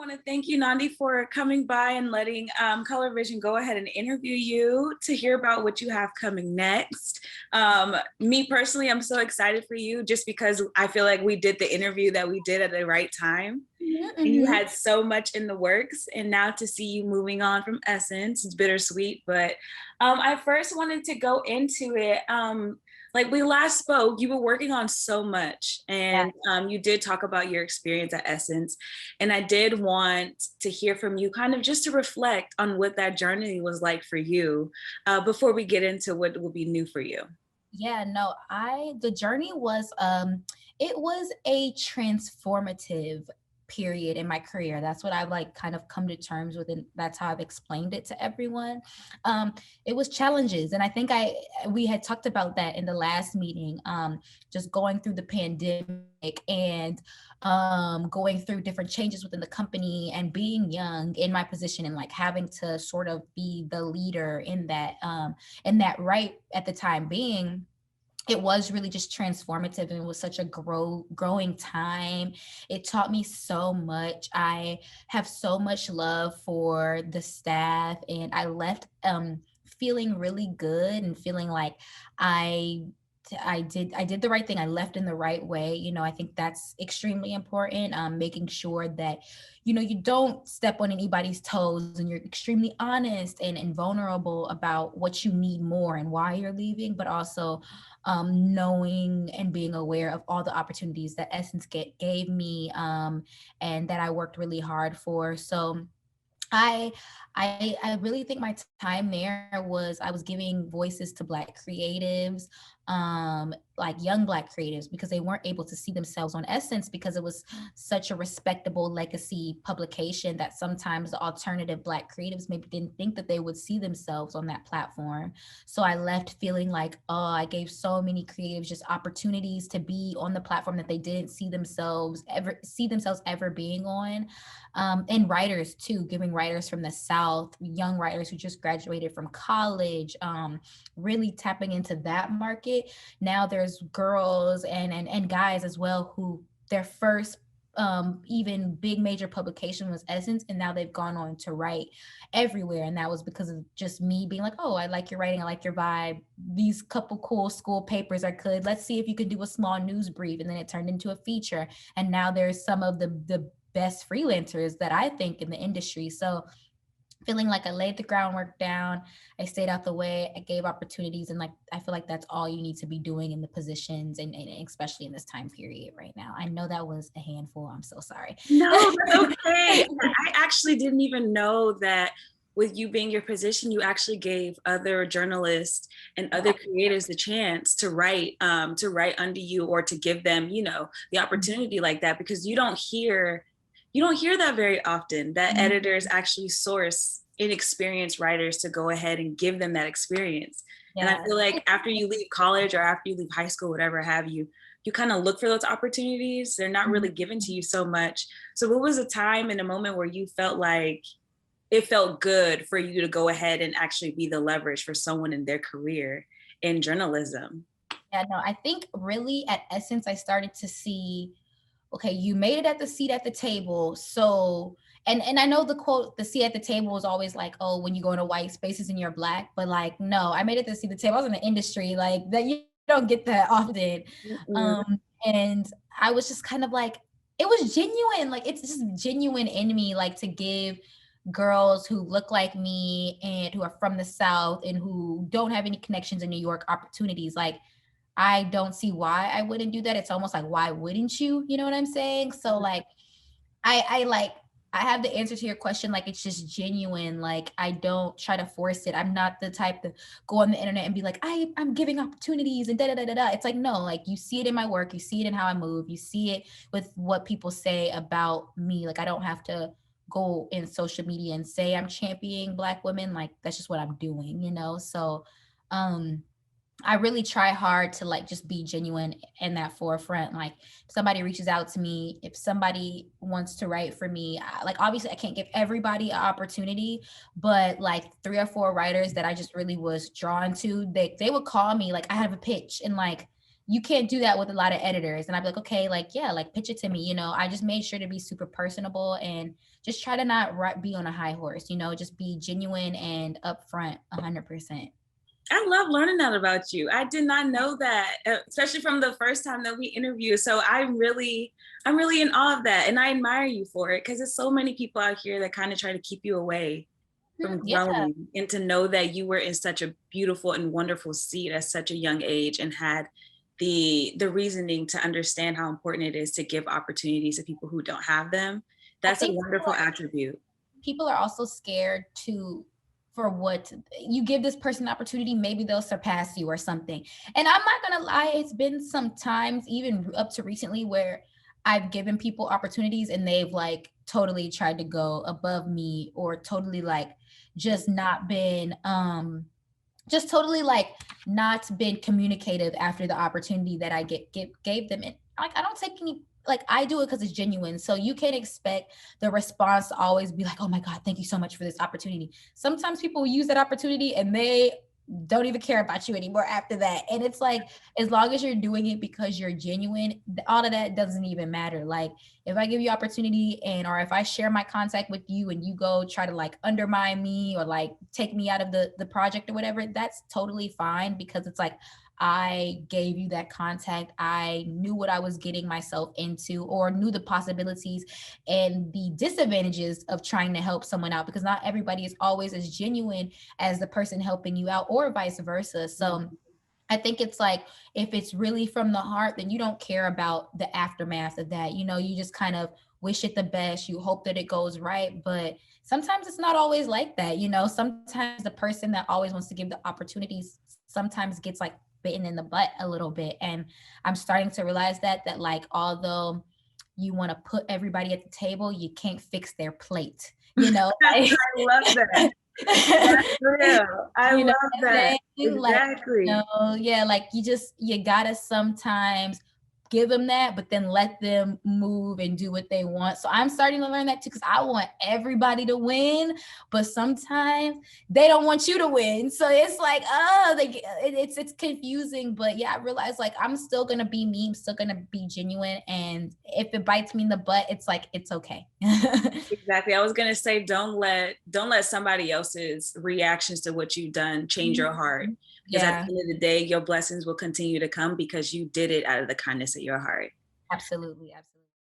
want to thank you, Nandi, for coming by and letting Color Vision go ahead and interview you to hear about what you have coming next. Me personally, I'm so excited for you just because I feel like we did the interview that we did at the right time. Mm-hmm. And you had so much in the works, and now to see you moving on from Essence, it's bittersweet. But I first wanted to go into it. Like we last spoke, you were working on so much, and you did talk about your experience at Essence. And I did want to hear from you, kind of just to reflect on what that journey was like for you before we get into what will be new for you. Yeah, no, the journey was, it was a transformative period in my career. That's what I've like kind of come to terms with, and that's how I've explained it to everyone. It was challenges, and I think we had talked about that in the last meeting. Just going through the pandemic and going through different changes within the company, and being young in my position, and like having to sort of be the leader in that right at the time being. It was really just transformative, and it was such a growing time. It taught me so much. I have so much love for the staff, and I left feeling really good and feeling like I did the right thing. I left in the right way. You know, I think that's extremely important. Making sure that, you know, you don't step on anybody's toes, and you're extremely honest and vulnerable about what you need more and why you're leaving, but also knowing and being aware of all the opportunities that Essence gave me, and that I worked really hard for. So I I really think my time there was, I was giving voices to Black creatives, like young Black creatives, because they weren't able to see themselves on Essence because it was such a respectable legacy publication that sometimes the alternative Black creatives maybe didn't think that they would see themselves on that platform. So I left feeling like, oh, I gave so many creatives just opportunities to be on the platform that they didn't see themselves ever being on. And writers too, giving writers from the South, young writers who just graduated from college, really tapping into that market. Now there's girls and guys as well who their first even big major publication was Essence, and now they've gone on to write everywhere. And that was because of just me being like, oh, I like your writing, I like your vibe, these couple cool school papers let's see if you could do a small news brief. And then it turned into a feature, and now there's some of the best freelancers that I think in the industry. So feeling like I laid the groundwork down, I stayed out the way, I gave opportunities, and like I feel like that's all you need to be doing in the positions, and especially in this time period right now. I know that was a handful. I'm so sorry. No, that's okay. I actually didn't even know that with you being your position, you actually gave other journalists and other creators the chance to write under you, or to give them, you know, the opportunity like that, because you don't hear that very often, that editors actually source inexperienced writers to go ahead and give them that experience. And I feel like after you leave college or after you leave high school, whatever have you, you kind of look for those opportunities. They're not really given to you so much. So what was a time and a moment where you felt like it felt good for you to go ahead and actually be the leverage for someone in their career in journalism? Yeah, no, I think really at Essence, I started to see, okay, you made it at the seat at the table. So, and I know the quote, the seat at the table is always like, oh, when you go into white spaces and you're Black, but like, no, I made it to the seat at the table. I was in the industry, like that, you don't get that often. And I was just kind of like, it was genuine. Like, it's just genuine in me, like to give girls who look like me and who are from the South and who don't have any connections in New York opportunities. Like, I don't see why I wouldn't do that. It's almost like, why wouldn't you? You know what I'm saying? So like, I have the answer to your question. Like, it's just genuine. Like, I don't try to force it. I'm not the type to go on the internet and be like, I'm giving opportunities and da da da da da. It's like, no, like you see it in my work, you see it in how I move, you see it with what people say about me. Like, I don't have to go in social media and say I'm championing Black women. Like, that's just what I'm doing, you know? So, I really try hard to like just be genuine in that forefront. Like if somebody reaches out to me, if somebody wants to write for me, like obviously I can't give everybody an opportunity, but like 3 or 4 writers that I just really was drawn to, they would call me like, I have a pitch, and like you can't do that with a lot of editors. And I'd be like, okay, like, yeah, like pitch it to me. I just made sure to be super personable and just try to not be on a high horse, just be genuine and upfront 100%. I love learning that about you. I did not know that, especially from the first time that we interviewed. So I'm really in awe of that. And I admire you for it, because there's so many people out here that kind of try to keep you away from Yeah. growing, and to know that you were in such a beautiful and wonderful seat at such a young age, and had the reasoning to understand how important it is to give opportunities to people who don't have them. I That's a think wonderful attribute. people are also scared for what you give this person an opportunity, maybe they'll surpass you or something. And I'm not gonna lie, it's been some times, even up to recently, where I've given people opportunities and they've like totally tried to go above me, or totally like just not been just totally like not been communicative after the opportunity that I gave them. And like, I don't take any, like, I do it because it's genuine. So you can't expect the response to always be like, oh my God, thank you so much for this opportunity. Sometimes people use that opportunity and they don't even care about you anymore after that. And it's like, as long as you're doing it because you're genuine, all of that doesn't even matter. Like, if I give you opportunity, or if I share my contact with you and you go try to like undermine me or like take me out of the project or whatever, that's totally fine, because it's like, I gave you that contact. I knew what I was getting myself into, or knew the possibilities and the disadvantages of trying to help someone out, because not everybody is always as genuine as the person helping you out, or vice versa. So I think it's like, if it's really from the heart, then you don't care about the aftermath of that. You just kind of wish it the best. You hope that it goes right. But sometimes it's not always like that. Sometimes the person that always wants to give the opportunities sometimes gets like bitten in the butt a little bit. And I'm starting to realize that like, although you want to put everybody at the table, you can't fix their plate. I love that. That's real. I love that. Exactly. Like, yeah, like you gotta sometimes give them that, but then let them move and do what they want. So I'm starting to learn that too, because I want everybody to win, but sometimes they don't want you to win. So it's like, it's confusing. But yeah, I realize like, I'm still gonna be me, I'm still gonna be genuine, and if it bites me in the butt, it's like, it's okay. Exactly. I was gonna say, don't let somebody else's reactions to what you've done change your heart. Because at the end of the day, your blessings will continue to come because you did it out of the kindness of your heart. Absolutely. Absolutely.